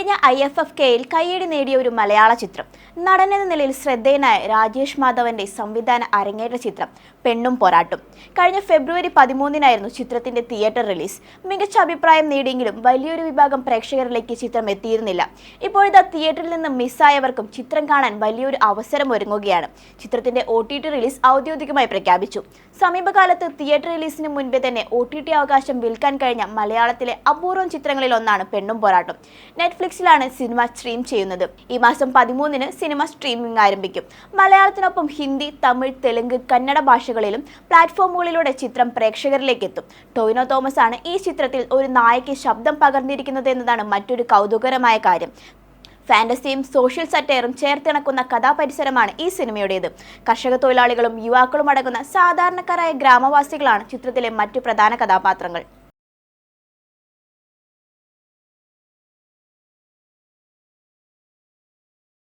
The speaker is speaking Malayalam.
കഴിഞ്ഞ IFFKയിൽ കയ്യടി നേടിയ ഒരു മലയാള ചിത്രം. നടനെന്ന നിലയിൽ ശ്രദ്ധേയനായ രാജേഷ് മാധവന്റെ സംവിധാന അരങ്ങേറ്റ ചിത്രം പെണ്ണും പൊരാട്ടും. കഴിഞ്ഞ ഫെബ്രുവരി 13-നായിരുന്നു ചിത്രത്തിന്റെ തിയേറ്റർ റിലീസ്. മികച്ച അഭിപ്രായം നേടിയെങ്കിലും വലിയൊരു വിഭാഗം പ്രേക്ഷകരിലേക്ക് ചിത്രം എത്തിയിരുന്നില്ല. ഇപ്പോഴിതാ തിയേറ്ററിൽ നിന്ന് മിസ്സായവർക്കും ചിത്രം കാണാൻ വലിയൊരു അവസരം ഒരുങ്ങുകയാണ്. ചിത്രത്തിന്റെ OTT റിലീസ് ഔദ്യോഗികമായി പ്രഖ്യാപിച്ചു. സമീപകാലത്ത് തിയേറ്റർ റിലീസിന് മുൻപേ തന്നെ OTT അവകാശം വിൽക്കാൻ കഴിഞ്ഞ മലയാളത്തിലെ അപൂർവം ചിത്രങ്ങളിൽ ഒന്നാണ് പെണ്ണും പൊരാട്ടും. നെറ്റ്ഫ്ലിക്സിലാണ് സിനിമ സ്ട്രീം ചെയ്യുന്നത്. ഈ മാസം 13-ന് സിനിമ സ്ട്രീമിംഗ് ആരംഭിക്കും. മലയാളത്തിനൊപ്പം ഹിന്ദി, തമിഴ്, തെലുങ്ക്, കന്നഡ ഭാഷകളിലും പ്ലാറ്റ്ഫോമുകളിലൂടെ ചിത്രം പ്രേക്ഷകരിലേക്ക് എത്തും. ടൊവിനോ തോമസ് ആണ് ഈ ചിത്രത്തിൽ ഒരു നായകയ്ക്ക് ശബ്ദം പകർന്നിരിക്കുന്നത് എന്നതാണ് മറ്റൊരു കൗതുകകരമായ കാര്യം. ഫാന്റസിയും സോഷ്യൽ സറ്റയറും ചേർത്തിണക്കുന്ന കഥാപരിസരമാണ് ഈ സിനിമയുടേത്. കർഷക തൊഴിലാളികളും യുവാക്കളും അടങ്ങുന്ന സാധാരണക്കാരായ ഗ്രാമവാസികളാണ് ചിത്രത്തിലെ മറ്റു പ്രധാന കഥാപാത്രങ്ങൾ.